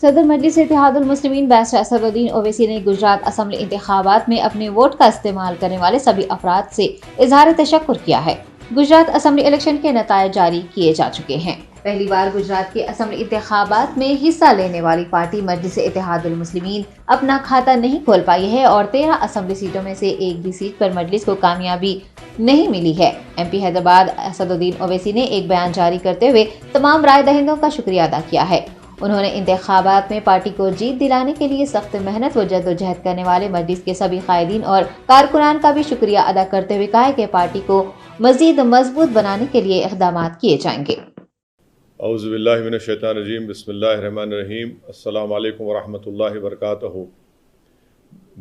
صدر مجلس اتحاد المسلمین بیرسٹر اسدالدین اویسی نے گجرات اسمبلی انتخابات میں اپنے ووٹ کا استعمال کرنے والے سبھی افراد سے اظہار تشکر کیا ہے۔ گجرات اسمبلی الیکشن کے نتائج جاری کیے جا چکے ہیں۔ پہلی بار گجرات کے اسمبلی انتخابات میں حصہ لینے والی پارٹی مجلس اتحاد المسلمین اپنا کھاتہ نہیں کھول پائی ہے اور 13 اسمبلی سیٹوں میں سے ایک بھی سیٹ پر مجلس کو کامیابی نہیں ملی ہے۔ ایم پی حیدرآباد اسدالدین اویسی نے ایک بیان جاری کرتے ہوئے تمام رائے دہندوں کا شکریہ ادا کیا ہے۔ انہوں نے انتخابات میں پارٹی کو جیت دلانے کے لیے سخت محنت و جدوجہد کرنے والے مجلس کے سبھی قائدین اور کارکنان کا بھی شکریہ ادا کرتے ہوئے کہا کہ پارٹی کو مزید مضبوط بنانے کے لیے اقدامات کیے جائیں گے۔ اعوذ باللہ من الشیطان الرجیم، بسم اللہ الرحمن الرحیم۔ السلام علیکم ورحمۃ اللہ وبرکاتہ۔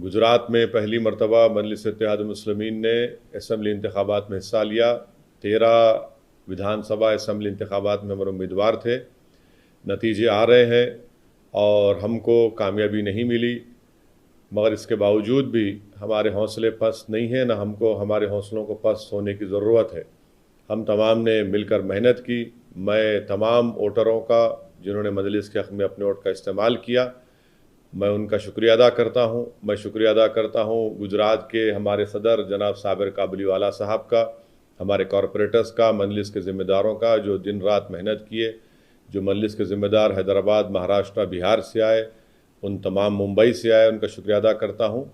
گجرات میں پہلی مرتبہ مجلس اتحاد المسلمین نے اسمبلی انتخابات میں حصہ لیا۔ 13 ودھان سبھا اسمبلی انتخابات میں ہمارے امیدوار تھے۔ نتیجے آ رہے ہیں اور ہم کو کامیابی نہیں ملی، مگر اس کے باوجود بھی ہمارے حوصلے پست نہیں ہیں، نہ ہم کو ہمارے حوصلوں کو پست ہونے کی ضرورت ہے۔ ہم تمام نے مل کر محنت کی۔ میں تمام ووٹروں کا جنہوں نے مجلس کے حق میں اپنے ووٹ کا استعمال کیا، میں ان کا شکریہ ادا کرتا ہوں۔ میں شکریہ ادا کرتا ہوں گجرات کے ہمارے صدر جناب صابر کابلی والا صاحب کا، ہمارے کارپوریٹرز کا، مجلس کے ذمہ داروں کا جو دن رات محنت کیے، جو مجلس کے ذمہ دار حیدرآباد، مہاراشٹر، بہار سے آئے، ان تمام ممبئی سے آئے، ان کا شکریہ ادا کرتا ہوں۔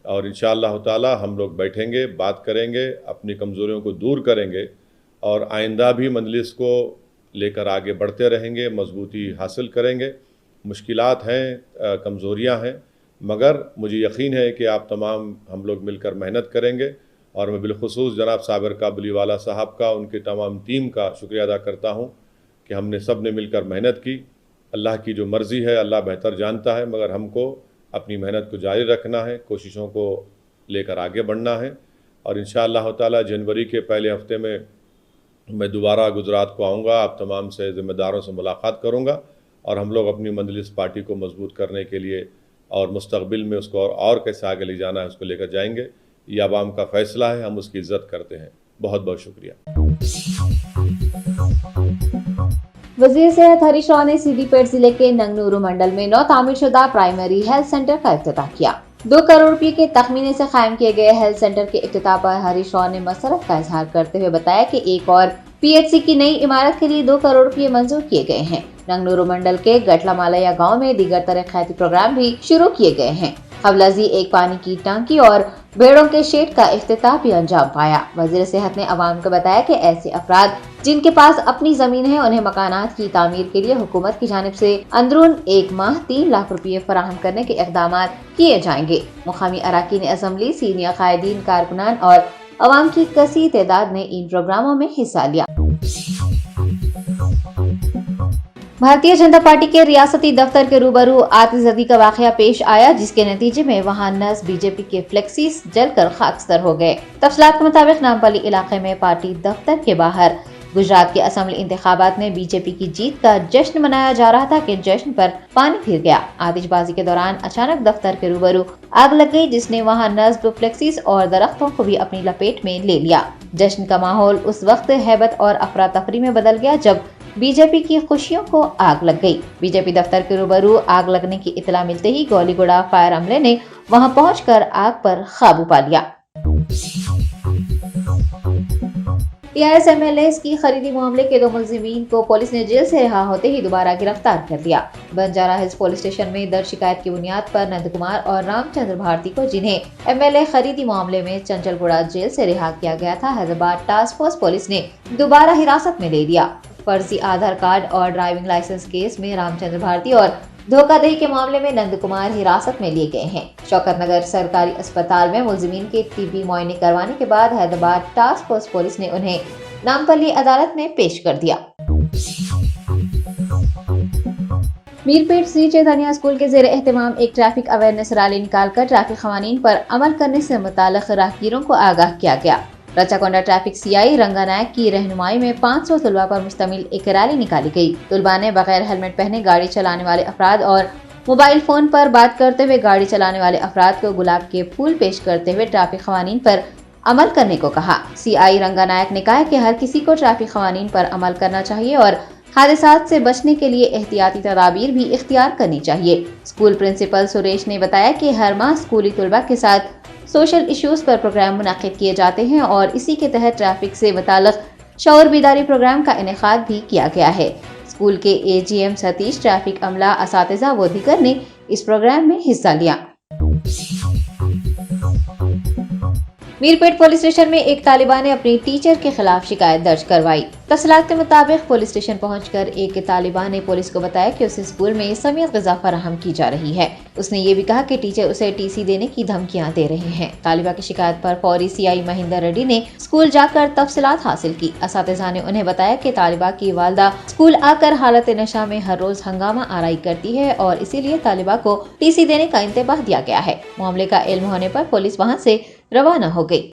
اور انشاءاللہ تعالی ہم لوگ بیٹھیں گے، بات کریں گے، اپنی کمزوریوں کو دور کریں گے اور آئندہ بھی مجلس کو لے کر آگے بڑھتے رہیں گے، مضبوطی حاصل کریں گے۔ مشکلات ہیں، کمزوریاں ہیں، مگر مجھے یقین ہے کہ آپ تمام ہم لوگ مل کر محنت کریں گے۔ اور میں بالخصوص جناب صابر کابلی والا صاحب کا، ان کی تمام ٹیم کا شکریہ ادا کرتا ہوں کہ ہم نے سب نے مل کر محنت کی۔ اللہ کی جو مرضی ہے اللہ بہتر جانتا ہے، مگر ہم کو اپنی محنت کو جاری رکھنا ہے، کوششوں کو لے کر آگے بڑھنا ہے۔ اور انشاءاللہ تعالی جنوری کے پہلے ہفتے میں دوبارہ گجرات کو آؤں گا، آپ تمام سے ذمہ داروں سے ملاقات کروں گا اور ہم لوگ اپنی مجلس پارٹی کو مضبوط کرنے کے لیے اور مستقبل میں اس کو اور کیسے آگے لے جانا ہے اس کو لے کر جائیں گے۔ یہ عوام کا فیصلہ ہے، ہم اس کی عزت کرتے ہیں۔ بہت بہت شکریہ۔ وزیر صحت ہریش راؤ نے سیدی پیٹ ضلع کے ننگنورو منڈل میں نو تعمیر شدہ پرائمری ہیلتھ سینٹر کا افتتاح کیا۔ 2 کروڑ روپے کے تخمینے سے قائم کیے گئے ہیلتھ سینٹر کے افتتاح پر ہریش راؤ نے مسرت کا اظہار کرتے ہوئے بتایا کہ ایک اور پی ایچ سی کی نئی عمارت کے لیے 2 کروڑ روپے منظور کیے گئے ہیں۔ ننگنورو منڈل کے گٹلا مالیا گاؤں میں دیگر ترقیاتی پروگرام بھی شروع کیے گئے ہیں۔ قبل ازیں ایک پانی کی ٹانکی اور بھیڑوں کے شیڈ کا افتتاح بھی انجام پایا۔ وزیر صحت نے عوام کو بتایا کہ ایسے افراد جن کے پاس اپنی زمین ہے انہیں مکانات کی تعمیر کے لیے حکومت کی جانب سے اندرون 1 ماہ 3 لاکھ روپے فراہم کرنے کے اقدامات کیے جائیں گے۔ مقامی اراکین اسمبلی، سینئر قائدین، کارکنان اور عوام کی کثیر تعداد نے ان پروگراموں میں حصہ لیا۔ بھارتیہ جنتا پارٹی کے ریاستی دفتر کے روبرو آتش زدی کا واقعہ پیش آیا، جس کے نتیجے میں وہاں نصب بی جے پی کے فلیکسیز جل کر خاکستر ہو گئے۔ تفصیلات کے مطابق نامپلی علاقے میں پارٹی دفتر کے باہر گجرات کے اسمبلی انتخابات میں بی جے پی کی جیت کا جشن منایا جا رہا تھا کہ جشن پر پانی پھر گیا۔ آتش بازی کے دوران اچانک دفتر کے روبرو آگ لگ گئی، جس نے وہاں نصب فلیکسیز اور درختوں کو بھی اپنی لپیٹ میں لے لیا۔ جشن کا ماحول اس وقت ہیبت اور افراتفری میں بدل گیا جب بی جے پی کی خوشیوں کو آگ لگ گئی۔ بی جے پی دفتر کے روبرو آگ لگنے کی اطلاع ملتے ہی گولی گوڑا فائر عملے نے وہاں پہنچ کر آگ پر قابو پا لیا۔ ٹی آر ایس ایم ایل اے کی خریدی معاملے کے 2 ملزمین کو پولیس نے جیل سے رہا ہوتے ہی دوبارہ گرفتار کر لیا۔ بنجارہ ہلز پولیس اسٹیشن میں درج شکایت کی بنیاد پر نند کمار اور رام چندر بھارتی کو، جنہیں ایم ایل اے خریدی معاملے میں چنچل گوڑا جیل سے رہا کیا گیا تھا، حیدرآباد ٹاسک فورس پولیس نے دوبارہ حراست میں لے لیا۔ فرضی آدھار کارڈ اور ڈرائیونگ لائسنس کیس میں رام چندر بھارتی اور دھوکہ دہی کے معاملے میں نند کمار حراست میں لیے گئے ہیں۔ شوکت نگر سرکاری اسپتال میں ملزمین کے طبی معائنے کروانے کے بعد حیدرآباد ٹاسک فورس پولیس نے انہیں نامپلی عدالت میں پیش کر دیا۔ میرپیٹ سی چیتنیا اسکول کے زیر اہتمام ایک ٹریفک اویئرنیس ریلی نکال کر ٹریفک قوانین پر عمل کرنے سے متعلق راہگیروں کو آگاہ کیا گیا۔ رچاکونڈا ٹریفک سی آئی رنگا نائک کی رہنمائی میں 500 طلباء پر مشتمل ایک ریلی نکالی گئی۔ طلباء نے بغیر ہیلمٹ پہنے گاڑی چلانے والے افراد اور موبائل فون پر بات کرتے ہوئے گاڑی چلانے والے افراد کو گلاب کے پھول پیش کرتے ہوئے ٹریفک قوانین پر عمل کرنے کو کہا۔ سی آئی رنگا نائک نے کہا کہ ہر کسی کو ٹریفک قوانین پر عمل کرنا چاہیے اور हादसात से बचने के लिए एहतियाती तदाबीर भी इख्तियार करनी चाहिए। स्कूल प्रिंसिपल सुरेश ने बताया कि हर माह स्कूली तलबा के साथ सोशल इश्यूज पर प्रोग्राम मुनाकिद किए जाते हैं और इसी के तहत ट्रैफिक से मुताल्लिक शऊर बेदारी प्रोग्राम का इनेकाद भी किया गया है। स्कूल के AGM सतीश, ट्रैफिक अमला, असातिज़ा व दीगर ने इस प्रोग्राम में हिस्सा लिया। मीरपेट पुलिस स्टेशन में एक तालिबा ने अपनी टीचर के खिलाफ शिकायत दर्ज करवाई। तफसीलात के मुताबिक पुलिस स्टेशन पहुंचकर एक तालिबा ने पुलिस को बताया कि उसे स्कूल में समेत ग़िज़ा फराहम की जा रही है। उसने ये भी कहा कि टीचर उसे TC देने की धमकियां दे रहे हैं। तालिबा की शिकायत पर फौरी CI महिंदर रेड्डी ने स्कूल जाकर तफसीलात हासिल की। असातिज़ा ने उन्हें बताया कि तालिबा की वालदा स्कूल आकर हालत नशा में हर रोज हंगामा आराई करती है और इसीलिए तालिबा को TC देने का इंतबाह दिया गया है। मामले का इल्म होने पर पुलिस वहां से रवाना हो गई।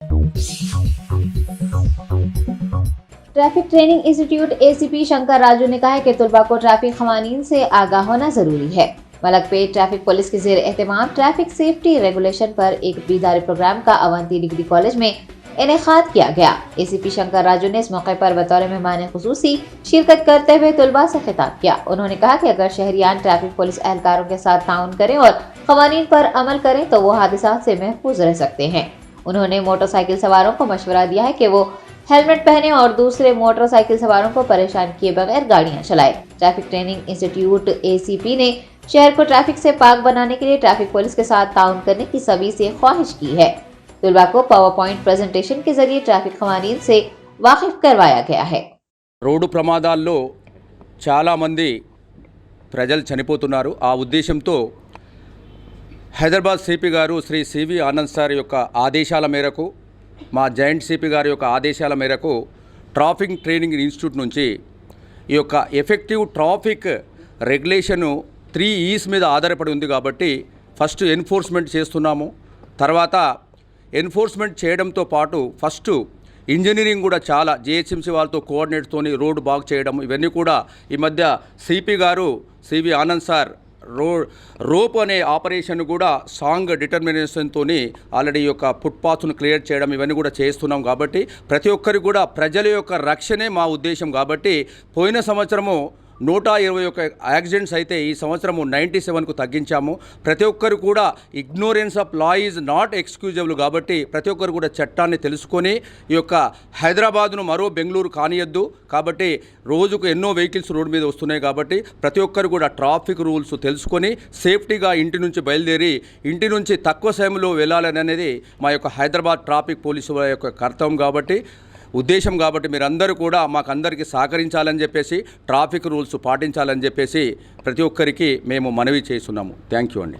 Traffic training institute ACP Shankar Raju ने कहा है कि तलबा को ट्रैफिक क़वानीन से आगाह होना जरूरी है। मलकपेट ट्रैफिक पुलिस के ज़ेर एहतमाम ट्रैफिक सेफ्टी रेगुलेशन पर एक बेदारी प्रोग्राम का अवंती डिग्री कॉलेज में इनेकाद किया गया। ACP शंकर राजू ने इस मौके पर बतौर मेहमान खुसूसी शिरकत करते हुए तलबा से खिताब किया। उन्होंने कहा कि अगर शहरियान ट्रैफिक पुलिस एहलकारों के साथ ताउन करें और क़वानीन पर अमल करें तो वो हादसात से महफूज रह सकते हैं। उन्होंने मोटरसाइकिल सवारों को मशवरा दिया है कि वो हेलमेट पहने और दूसरे मोटरसाइकिल सवारों को परेशान किए बगैर गाड़ियां चलाएं। ट्रैफिक ट्रेनिंग इंस्टीट्यूट ACP ने शहर को ट्रैफिक से पाक बनाने के लिए ट्रैफिक पुलिस के साथ ताउन करने की सभी से ख्वाहिश की है। तलबा को पावर पॉइंट प्रेजेंटेशन के जरिए ट्रैफिक क़वानीन से वाकिफ करवाया गया है। రోడ్డు ప్రమాదాల్లో చాలామంది ప్రజలు చనిపోతున్నారు। ఆ ఉద్దేశంతో హైదరాబాద్ CP గారు శ్రీ CV ఆనంద్ సార్ యొక్క ఆదేశాల మేరకు, మా జాయింట్ CP గారి యొక్క ఆదేశాల మేరకు ట్రాఫిక్ ట్రైనింగ్ ఇన్స్టిట్యూట్ నుంచి ఈ యొక్క ఎఫెక్టివ్ ట్రాఫిక్ రెగ్యులేషను 3 E's మీద ఆధారపడి ఉంది కాబట్టి ఫస్ట్ ఎన్ఫోర్స్మెంట్ చేస్తున్నాము। తర్వాత ఎన్ఫోర్స్మెంట్ చేయడంతో పాటు ఫస్ట్ ఇంజనీరింగ్ కూడా చాలా GHMC వాళ్ళతో కోఆర్డినేట్తోని రోడ్డు బాగు చేయడం, ఇవన్నీ కూడా ఈ మధ్య CP గారు CV ఆనంద్ సార్ రోప్ అనే ఆపరేషన్ కూడా సాంగ్ డిటర్మినేషన్తో ఆల్రెడీ ఈ యొక్క ఫుట్పాత్ను క్లియర్ చేయడం, ఇవన్నీ కూడా చేస్తున్నాం। కాబట్టి ప్రతి ఒక్కరికి కూడా ప్రజల యొక్క రక్షణే మా ఉద్దేశం। కాబట్టి పోయిన సంవత్సరము 121 యాక్సిడెంట్స్ అయితే ఈ సంవత్సరము 97కు తగ్గించాము। ప్రతి ఒక్కరు కూడా ignorance of law is not excusable. కాబట్టి ప్రతి ఒక్కరు కూడా చట్టాన్ని తెలుసుకొని ఈ యొక్క హైదరాబాద్ను మరో బెంగళూరు కానియద్దు। కాబట్టి రోజుకు ఎన్నో వెహికల్స్ రోడ్డు మీద వస్తున్నాయి కాబట్టి ప్రతి ఒక్కరు కూడా ట్రాఫిక్ రూల్స్ తెలుసుకొని సేఫ్టీగా ఇంటి నుంచి బయలుదేరి ఇంటి నుంచి తక్కువ సమయంలో వెళ్ళాలని అనేది మా యొక్క హైదరాబాద్ ట్రాఫిక్ పోలీసు యొక్క కర్తవ్యం కాబట్టి ఉద్దేశం। కాబట్టి మీరందరూ కూడా మాకందరికీ సహకరించాలని చెప్పేసి, ట్రాఫిక్ రూల్స్ పాటించాలని చెప్పేసి ప్రతి ఒక్కరికి మేము మనవి చేస్తున్నాము। థ్యాంక్ యూ అండి।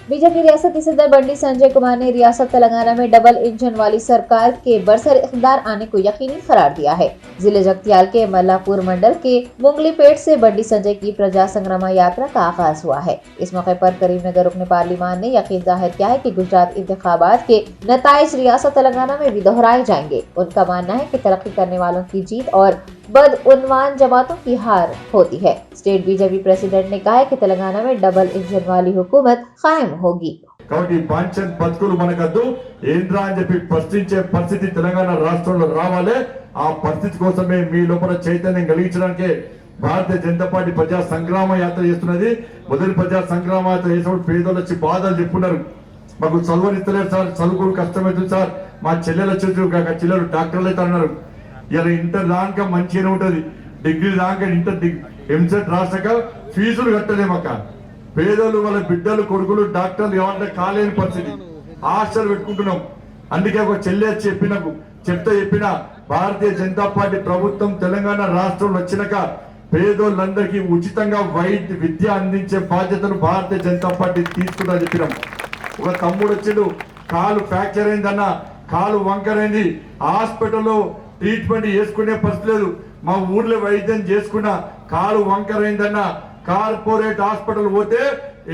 बीजेपी रियासती सदर बंडी संजय कुमार ने रियासत तेलंगाना में डबल इंजन वाली सरकार के बरसर इख्तियार आने को यकीनी करार दिया है। जिले जगतियाल के मल्लापुर मंडल के मुंगलीपेट से बंडी संजय की प्रजा संग्राम यात्रा का आगाज हुआ है। इस मौके पर करीमनगर रुकन पार्लिमान ने यकीन जाहिर किया है कि गुजरात इंतखाबात के नताइज रियासत तेलंगाना में भी दोहराए जाएंगे। उनका मानना है कि तरक्की करने वालों की जीत और बदउन्वान जमातों की हार होती है। स्टेट बीजेपी प्रेसिडेंट ने कहा है कि तेलंगाना में डबल इंजन वाली हुकूमत कायम होगी। కాబట్టి పాంచన్ బతుకులు మనకద్దు ఏంద్రా అని చెప్పి ప్రశ్నించే పరిస్థితి తెలంగాణ రాష్ట్రంలో రావాలి। ఆ పరిస్థితి కోసమే మీ లోపల చైతన్యం కలిగించడానికి భారతీయ జనతా పార్టీ ప్రజా సంగ్రామ యాత్ర చేస్తున్నది। మొదటి ప్రజా సంగ్రామ యాత్ర చేసినప్పుడు పేదోళ్ళు వచ్చి బాధలు చెప్పుకున్నారు, మాకు చదువునిస్తలేరు సార్, చదువుకు కష్టమవుతుంది సార్, మా చెల్లెలు వచ్చి చెల్లెలు డాక్టర్లు అయితే అన్నారు। ఇలా ఇంటర్ దాకా మంచిగానే ఉంటుంది, డిగ్రీ దాకా ఇంటర్ ఎంసెట్ రాసాక ఫీజులు కట్టలేమక్క, పేదలు వాళ్ళ బిడ్డలు కొడుకులు డాక్టర్లు ఏమంటే కాలేని పరిస్థితి, ఆశలు పెట్టుకుంటున్నాం। అందుకే ఒక చెల్లి వచ్చి చెప్పిన భారతీయ జనతా పార్టీ ప్రభుత్వం తెలంగాణ రాష్ట్రంలో వచ్చినాక పేదోళ్ళందరికీ ఉచితంగా విద్య అందించే బాధ్యతను భారతీయ జనతా పార్టీ తీసుకుందా చెప్పినాం। ఒక తమ్ముడు వచ్చిండు, కాలు ఫ్రాక్చర్ అయిందన్న, కాలు వంకరైంది, హాస్పిటల్లో ట్రీట్మెంట్ చేసుకునే పరిస్థితి లేదు, మా ఊర్లో వైద్యం చేసుకున్న కాలు వంకరైందన్న కార్పొరేట్ హాస్పిటల్ పోతే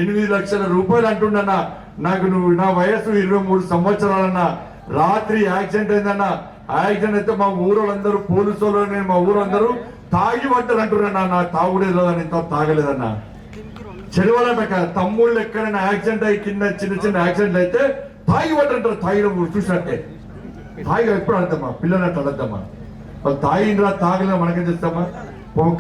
8 లక్షల రూపాయలు అంటుండన్నా। నాకు నా వయసు 23 సంవత్సరాలన్నా, రాత్రి యాక్సిడెంట్ అయిందన్న, యాక్సిడెంట్ అయితే మా ఊరోళ్ళందరూ పోలీసు వాళ్ళు మా ఊరందరూ తాగి పడ్డారు అంటున్నా, నా తాగుడే లేదని ఇంత తాగలేదన్నా। చెరువలట తమ్ముళ్ళు ఎక్కడైనా యాక్సిడెంట్ అయ్యి కింద చిన్న యాక్సిడెంట్ అయితే తాగి పడ్డంటారు, తాగిన చూసినట్టే తాగి ఎప్పుడు అడద్దమ్మా, పిల్లలట్టు అడద్దమ్మా। వాళ్ళు తాగినరా తాగలే మనకేం చేస్తామా?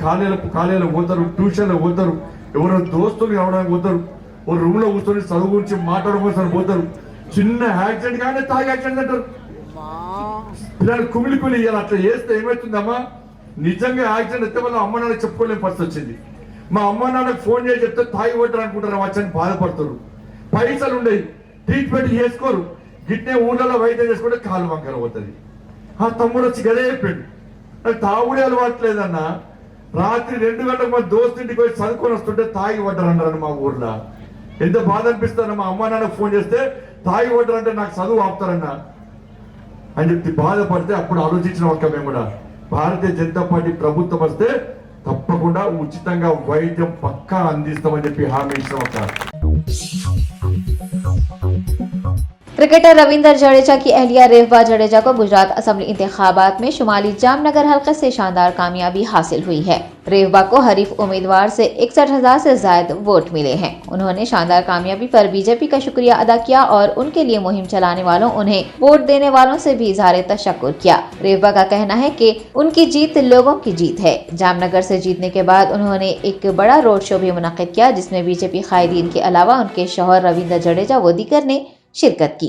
కాలేజీలో పోతారు, ట్యూషన్లో పోతారు, ఎవరో దోస్తులు అవడానికి పోతారు, ఓ రూమ్ లో కూర్చొని చదువు గురించి మాట్లాడుకోసం పోతారు. చిన్న యాక్సిడెంట్ కానీ తాగి యాక్సిడెంట్ అంటారు. పిల్లలు కుమిలి ఇవ్వాలి. అట్లా చేస్తే ఏమవుతుందమ్మా? నిజంగా యాక్సిడెంట్ అయితే వాళ్ళ అమ్మ నాన్నకి చెప్పుకోలేని పరిస్థితి వచ్చింది. మా అమ్మ నాన్నకు ఫోన్ చేసి చెప్తే తాగి కొట్టారు అనుకుంటారు, వచ్చని బాధపడతారు. పైసలు ఉండేవి, ట్రీట్మెంట్ చేసుకోరు. గిట్నే ఊళ్ళలో వైద్యం చేసుకుంటే కాలు వంకర పోతుంది. ఆ తమ్ముడు వచ్చి గదే చెప్పాడు, నాకు తాగుడే అలవాట్లేదన్నా, రాత్రి 2 గంటలకు మా దోస్తు ఇంటికి పోయి చదువుకొని వస్తుంటే తాగి పడ్డారన్నారు మా ఊర్లో. ఎంత బాధ అనిపిస్తాను. మా అమ్మ నాన్నకు ఫోన్ చేస్తే తాగి పడ్డారంటే నాకు చదువు ఆపుతారన్నా అని చెప్పి బాధపడితే అప్పుడు ఆలోచించిన ఒక్క మేము కూడా భారతీయ జనతా పార్టీ ప్రభుత్వం వస్తే తప్పకుండా ఉచితంగా వైద్యం పక్కా అందిస్తామని చెప్పి హామీ ఇచ్చిన ఒక్క. क्रिकेटर रविंद्र जडेजा की अहलिया रेवबा जडेजा को गुजरात असेंबली इंतखाबात में शुमाली जामनगर हलके से शानदार कामयाबी हासिल हुई है। रेवबा को हरीफ उम्मीदवार से 61,000 से ज्यादा वोट मिले हैं। उन्होंने शानदार कामयाबी पर बीजेपी का शुक्रिया अदा किया और उनके लिए मुहिम चलाने वालों उन्हें वोट देने वालों से भी इजहार तशक्कुर किया। रेवबा का कहना है कि उनकी जीत लोगों की जीत है। जामनगर से जीतने के बाद उन्होंने एक बड़ा रोड शो भी मुनक्किद किया, जिसमें बीजेपी कायदीन के अलावा उनके शौहर रविंद्र जडेजा व दीगर ने शिरकत की।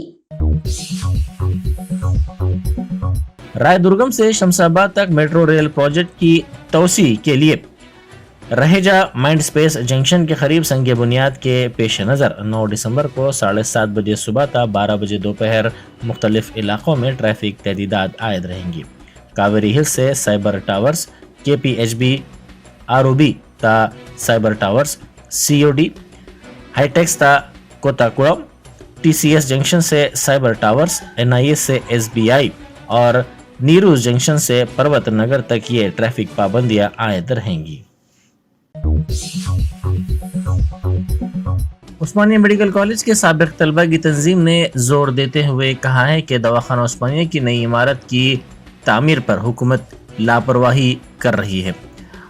रायदुर्गम से शमशाबाद तक मेट्रो रेल प्रोजेक्ट की तोसी के लिए रहेजा माइंड स्पेस जंक्शन के करीब संग बुनियाद के पेश नज़र 9 दिसंबर को 7:30 बजे सुबह था 12 बजे दोपहर मुख्तलिफ इलाकों में ट्रैफिक तहदीदात आयद रहेंगी। कावेरी हिल्स से साइबर टावर्स, KPHB ROB ता साइबर टावर्स, COD हाईटेक्स ता कोताकुड़म, TCS जंक्शन से साइबर टावर्स, NIS से SBI और नीरूज जंक्शन से पर्वत नगर तक ये ट्रैफिक पाबंदियां आयद रहेंगी। उस्मानिया मेडिकल कॉलेज के साबिक तलबा की तंजीम ने जोर देते हुए कहा है कि दवाखाना उस्मानिया की नई इमारत की तामीर पर हुकूमत लापरवाही कर रही है।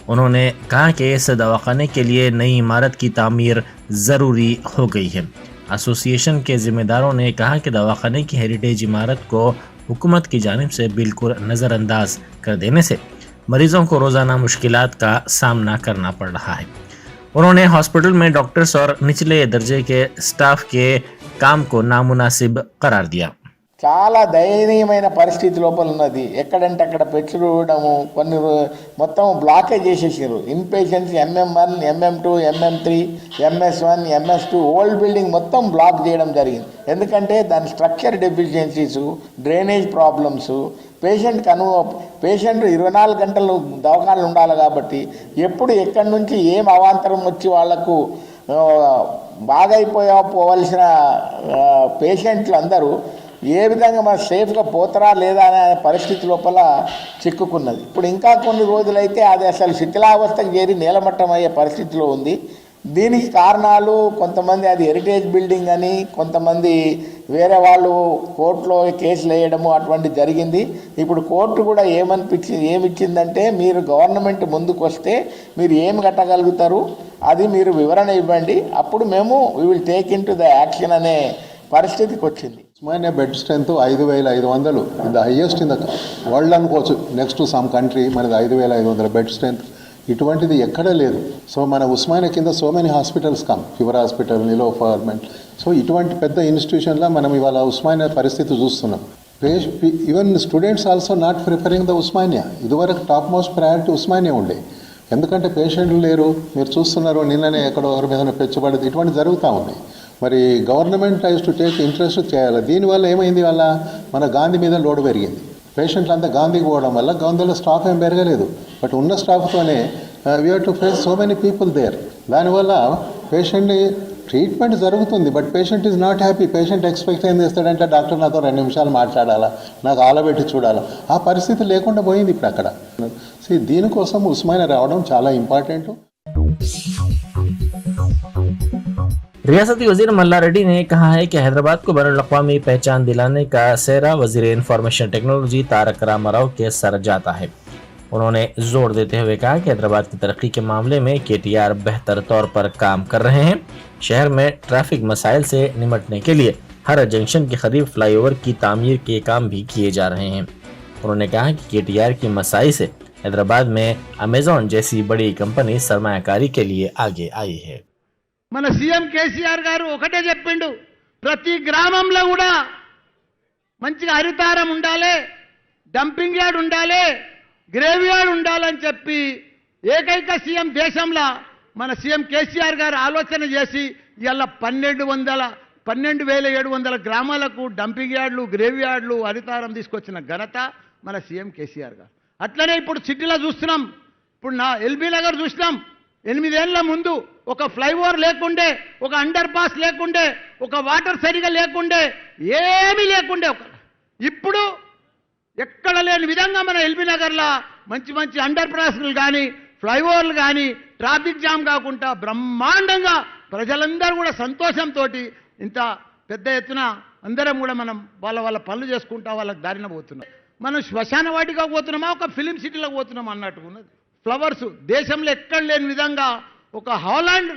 उन्होंने कहा कि इस दवाखाने के लिए नई इमारत की तामीर ज़रूरी हो गई है। एसोसिएशन के ज़िम्मेदारों ने कहा कि दवाखाने की हेरिटेज इमारत को हुकूमत की जानिब से बिल्कुल नज़रअंदाज कर देने से मरीज़ों को रोज़ाना मुश्किलात का सामना करना पड़ रहा है। उन्होंने हॉस्पिटल में डॉक्टर्स और निचले दर्जे के स्टाफ के काम को नामुनासिब करार दिया। చాలా దయనీయమైన పరిస్థితి లోపల ఉన్నది. ఎక్కడంటే అక్కడ పెట్టుకోవడము, కొన్ని మొత్తం బ్లాకేజ్ చేసేసారు. Inpatients MM1, MM2, MM3, MS1, MS2 old building మొత్తం బ్లాక్ చేయడం జరిగింది. ఎందుకంటే దాని structure deficiencies, drainage problems, patient 24 గంటలు దవాఖానలు ఉండాలి కాబట్టి ఎప్పుడు ఎక్కడి నుంచి ఏం అవాంతరం వచ్చి వాళ్లకు బాగైపోవలసిన పేషెంట్లు అందరూ ఏ విధంగా మన సేఫ్గా పోతారా లేదా అనే పరిస్థితి లోపల చిక్కుకున్నది. ఇప్పుడు ఇంకా కొన్ని రోజులైతే అది అసలు శిథిలావస్థకు చేరి నేలమట్టం అయ్యే పరిస్థితిలో ఉంది. దీనికి కారణాలు కొంతమంది అది హెరిటేజ్ బిల్డింగ్ అని, కొంతమంది వేరే వాళ్ళు కోర్టులో కేసులు వేయడము అటువంటి జరిగింది. ఇప్పుడు కోర్టు కూడా ఏమిచ్చిందంటే మీరు గవర్నమెంట్ ముందుకు వస్తే మీరు ఏమి కట్టగలుగుతారు అది మీరు వివరణ ఇవ్వండి, అప్పుడు మేము we will take in to the action అనే పరిస్థితికి వచ్చింది. Osmania bed strength 5,500 the highest in the world అనుకోవచ్చు. నెక్స్ట్ టు సమ్ కంట్రీ మనది 5,500 బెడ్ స్ట్రెంత్. ఇటువంటిది ఎక్కడా లేదు. సో మన ఉస్మానియా కింద so many hospitals fever hospital, Niloufer. So ఇటువంటి పెద్ద ఇన్స్టిట్యూషన్లో మనం ఇవాళ ఉస్మానియా పరిస్థితి చూస్తున్నాం. Even students also not preferring the Osmania. ఇదివరకు టాప్ మోస్ట్ ప్రయారిటీ ఉస్మానియా ఉండే, ఎందుకంటే పేషెంట్లు లేరు. మీరు చూస్తున్నారు, నిన్ననే ఎక్కడో ఎవరి మీద పెంచబడేది ఇటువంటి జరుగుతూ ఉన్నాయి. మరి government has to take interest చేయాలి. దీనివల్ల ఏమైంది, వల్ల మన గాంధీ మీద లోడ్ పెరిగింది. పేషెంట్లు అంతా గాంధీకి పోవడం వల్ల గాంధీలో స్టాఫ్ ఏం పెరగలేదు, బట్ ఉన్న స్టాఫ్తోనే we have to face so many people there. దానివల్ల పేషెంట్ని ట్రీట్మెంట్ జరుగుతుంది, but patient is not happy. Patient expect ఏం చేస్తాడంటే డాక్టర్ నాతో 2 నిమిషాలు మాట్లాడాలా, నాకు ఆలబెట్టి చూడాలా. ఆ పరిస్థితి లేకుండా పోయింది ఇప్పుడు అక్కడ. సో దీనికోసం ఉస్మానియా రావడం చాలా ఇంపార్టెంట్. रियासती वजीर मल्ला रेड्डी ने कहा है कि हैदराबाद को बैनुल-अक़वामी पहचान दिलाने का सेहरा वजीर इंफॉर्मेशन टेक्नोलॉजी तारक रामाराव के सर जाता है। उन्होंने जोर देते हुए कहा कि हैदराबाद की तरक्की के मामले में KTR बेहतर तौर पर काम कर रहे हैं। शहर में ट्रैफिक मसाइल से निमटने के लिए हर जंक्शन के करीब फ्लाईओवर की तामीर के काम भी किए जा रहे हैं। उन्होंने कहा कि KTR की मसाई से हैदराबाद में अमेजॉन जैसी बड़ी कंपनी सरमायाकारी के लिए आगे आई है। మన సీఎం కేసీఆర్ గారు ఒకటే చెప్పిండు, ప్రతి గ్రామంలో కూడా మంచిగా హరితారం ఉండాలి, డంపింగ్ యార్డ్ ఉండాలి, గ్రేవ్ యార్డ్ ఉండాలని చెప్పి ఏకైక సీఎం దేశంలో మన సీఎం కేసీఆర్ గారు ఆలోచన చేసి ఇవాళ 12,700 గ్రామాలకు డంపింగ్ యార్డులు, గ్రేవ్ యార్డులు, హరితారం తీసుకొచ్చిన ఘనత మన సీఎం కేసీఆర్ గారు. అట్లనే ఇప్పుడు సిటీలో చూస్తున్నాం, ఇప్పుడు నా ఎల్బీ నగర్ చూసినాం, 8 ఏళ్ల ముందు ఒక ఫ్లైఓవర్ లేకుండే, ఒక అండర్ పాస్ లేకుండే, ఒక వాటర్ సరిగా లేకుండే, ఏమీ లేకుండే. ఇప్పుడు ఎక్కడ లేని విధంగా మన ఎల్బీ నగర్లో మంచి మంచి అండర్ పాస్లు కానీ, ఫ్లైఓవర్లు కానీ, ట్రాఫిక్ జామ్ కాకుండా బ్రహ్మాండంగా ప్రజలందరూ కూడా సంతోషంతో ఇంత పెద్ద ఎత్తున అందరం కూడా మనం వాళ్ళ పనులు చేసుకుంటా వాళ్ళకి దారిన పోతున్నాం. మనం శ్మశాన వాటిగా పోతున్నామా, ఒక ఫిలిం సిటీలో పోతున్నామా అన్నట్టుగా ఉన్నది. ఫ్లవర్స్ దేశంలో ఎక్కడ లేని విధంగా ఒక హాలాండ్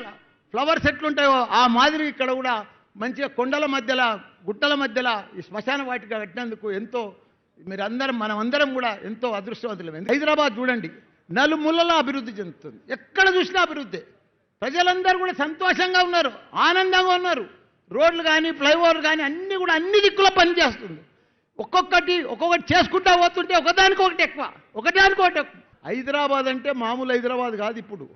ఫ్లవర్స్ ఎట్లుంటాయో ఆ మాదిరి ఇక్కడ కూడా మంచిగా కొండల మధ్యలో, గుట్టల మధ్యలో ఈ శ్మశాన వాటిగా కట్టినందుకు ఎంతో మనమందరం కూడా ఎంతో అదృష్టవంతులమైంది. హైదరాబాద్ చూడండి, నలుమూలలో అభివృద్ధి చెందుతుంది, ఎక్కడ చూసినా అభివృద్ధి. ప్రజలందరూ కూడా సంతోషంగా ఉన్నారు, ఆనందంగా ఉన్నారు. రోడ్లు కానీ, ఫ్లైఓవర్లు కానీ అన్నీ కూడా అన్ని దిక్కుల పనిచేస్తుంది. ఒక్కొక్కటి చేసుకుంటా పోతుంటే ఒకదానికొకటి ఎక్కువ. హైదరాబాద్ అంటే మామూలు హైదరాబాద్ కాదు ఇప్పుడు.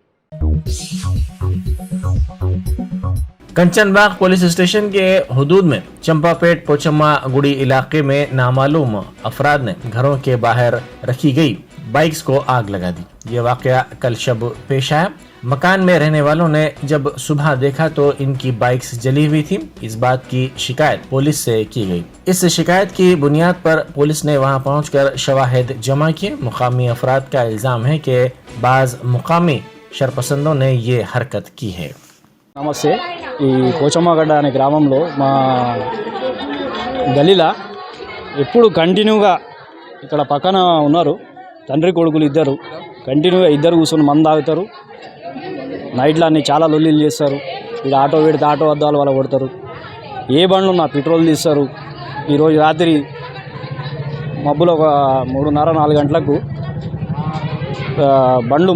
कंचनबाग पुलिस स्टेशन के हुदूद में चंपापेट पोचम्मा गुड़ी इलाके में नामालूम अफराद ने घरों के बाहर रखी गई बाइक्स को आग लगा दी। ये वाकया कल शब पेश आया। मकान में रहने वालों ने जब सुबह देखा तो इनकी बाइक्स जली हुई थी। इस बात की शिकायत पुलिस से की गई। इस शिकायत की बुनियाद पर पुलिस ने वहां पहुंचकर शवाहिद जमा किए। मुकामी अफराद का इल्जाम है कि बाज मुकामी शरपसंदों ने ये हरकत की है। నమస్తే. ఈ పోచమ్మగడ్డ అనే గ్రామంలో మా గలీలా ఎప్పుడు కంటిన్యూగా ఇక్కడ పక్కన ఉన్నారు తండ్రి కొడుకులు ఇద్దరు, కంటిన్యూగా ఇద్దరు కూర్చొని మందు తాగుతారు. నైట్లో అన్నీ చాలా లొల్లీలు చేస్తారు. ఇక్కడ ఆటో పెడితే ఆటో అద్దాలు వాళ్ళ కొడతారు. ఏ బండ్లు ఉన్నా పెట్రోల్ తీస్తారు. ఈరోజు రాత్రి మబ్బులో ఒక 3:30-4 గంటలకు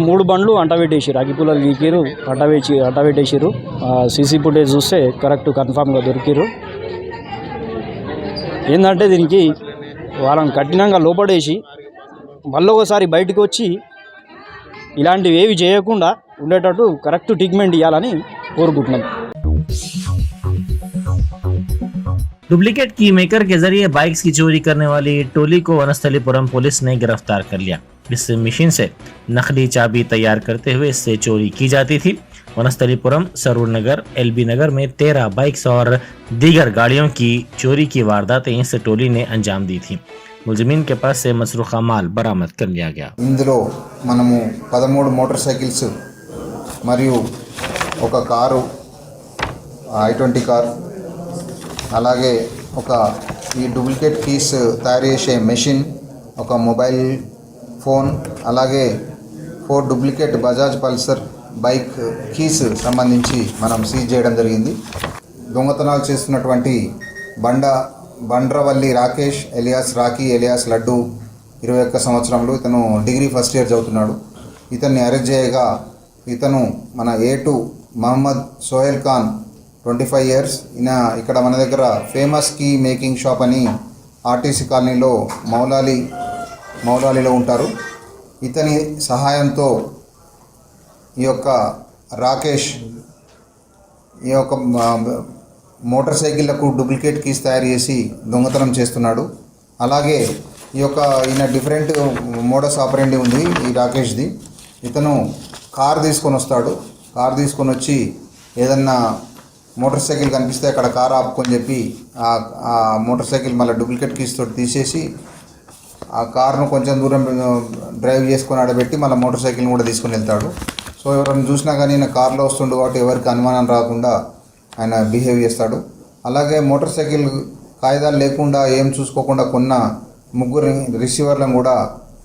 మూడు బండ్లు అంటబెట్టేసారు. అగ్గిపుల్లలు గీకిరు, అంటబెట్టేసారు. సీసీ ఫుటేజ్ చూస్తే కరెక్ట్ కన్ఫామ్గా దొరికిరు. ఏంటంటే దీనికి వాళ్ళని కఠినంగా లోపడేసి మళ్ళీ ఒకసారి బయటకు వచ్చి ఇలాంటివి ఏవి చేయకుండా ఉండేటట్టు కరెక్ట్ ట్రీట్మెంట్ ఇవ్వాలని కోరుకుంటున్నాం. डुप्लीकेट की मेकर के जरिए बाइक्स की चोरी करने वाली टोली को वनस्थलीपुरम पुलिस ने गिरफ्तार कर लिया। इस मशीन से नकली चाबी तैयार करते हुए इससे चोरी की जाती थी। वनस्थलीपुरम, सरूर नगर, एलबी नगर में 13 बाइक्स और दीगर गाड़ियों की चोरी की वारदातें इस टोली ने अंजाम दी थी। मुलजिमीन के पास से मसरूखा माल बरामद कर लिया गया। ఇందులో మనము 13 మోటార్ సైకిల్స్ మరియు ఒక కారు, i20 కార్, అలాగే ఒక ఈ డూప్లికేట్ కీస్ తయారు చేసే మెషిన్, ఒక మొబైల్ ఫోన్, అలాగే 4 duplicate Bajaj Pulsar bike keys సంబంధించి మనం సీజ్ చేయడం జరిగింది. దొంగతనాలు చేస్తున్నటువంటి Bandravalli Rakesh alias Rocky alias Laddu 21 సంవత్సరంలో, ఇతను డిగ్రీ ఫస్ట్ ఇయర్ చదువుతున్నాడు. ఇతన్ని అరెస్ట్ చేయగా ఇతను మన A2 మహమ్మద్ సోహెల్ ఖాన్ 25 ఇయర్స్, ఈయన ఇక్కడ మన దగ్గర ఫేమస్ కీ మేకింగ్ షాప్ అని ఆర్టీసీ కాలనీలో మౌలాలిలో ఉంటారు. ఇతని సహాయంతో ఈ యొక్క రాకేష్ ఈ యొక్క మోటార్ సైకిళ్లకు డూప్లికేట్ కీస్ తయారు చేసి దొంగతనం చేస్తున్నాడు. అలాగే ఈయన డిఫరెంట్ మోడస్ ఆపరెండి ఉంది ఈ రాకేష్ది. ఇతను కార్ తీసుకొని వస్తాడు. కార్ తీసుకొని వచ్చి ఏదన్నా మోటార్ సైకిల్ కనిపిస్తే అక్కడ కార్ ఆపుకొని చెప్పి ఆ మోటార్ సైకిల్ మళ్ళీ డూప్లికేట్ కీస్ తోటి తీసేసి ఆ కార్ను కొంచెం దూరం డ్రైవ్ చేసుకొని ఆడబెట్టి మళ్ళీ మోటార్ సైకిల్ని కూడా తీసుకొని వెళ్తాడు. సో ఎవరైనా చూసినా కానీ ఈయన కార్లో వస్తుండు కాబట్టి ఎవరికి అనుమానం రాకుండా ఆయన బిహేవ్ చేస్తాడు. అలాగే మోటార్ సైకిల్ కాగితాలు లేకుండా ఏం చూసుకోకుండా కొన్న 3 రిసీవర్లను కూడా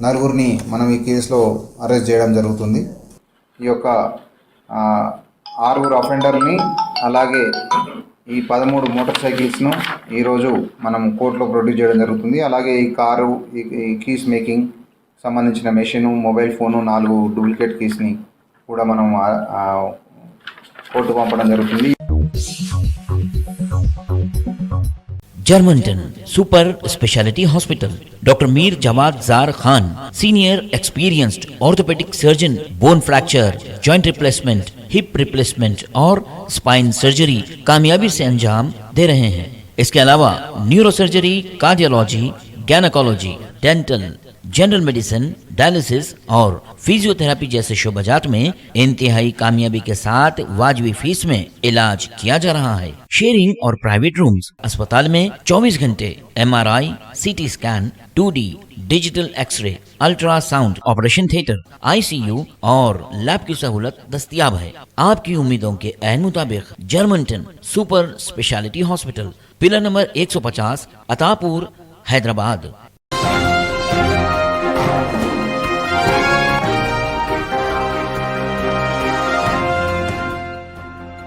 4 మనం ఈ కేసులో అరెస్ట్ చేయడం జరుగుతుంది. ఈ యొక్క 6 అఫెండర్ని అలాగే ఈ 13 మోటార్ సైకిల్స్ను ఈరోజు మనం కోర్టులో ప్రొడ్యూస్ చేయడం జరుగుతుంది. అలాగే ఈ కారు, ఈ కీస్ మేకింగ్ సంబంధించిన మెషిన్, మొబైల్ ఫోను, 4 డూప్లికేట్ కీస్ని కూడా మనం కోర్టు పంపడం జరుగుతుంది. जर्मनटन super speciality hospital, doctor Mir Jawad Jar Khan, senior experienced orthopaedic surgeon, bone fracture, joint replacement, hip replacement और स्पाइन सर्जरी कामयाबी से अंजाम दे रहे हैं. इसके अलावा neuro surgery, cardiology, gynaecology, dental, general medicine, dialysis और फिजियोथेरेपी जैसे शोबाजात में इंतहाई कामयाबी के साथ वाजबी फीस में इलाज किया जा रहा है. शेयरिंग और प्राइवेट रूम्स. अस्पताल में 24 घंटे MRI, CT scan, 2D digital x ray, ultrasound, operation theatre, ICU और लैब की सहूलत दस्तयाब है. आपकी उम्मीदों के ऐन मुताबिक Germanten super speciality hospital, pillar number 150, Attapur, Hyderabad.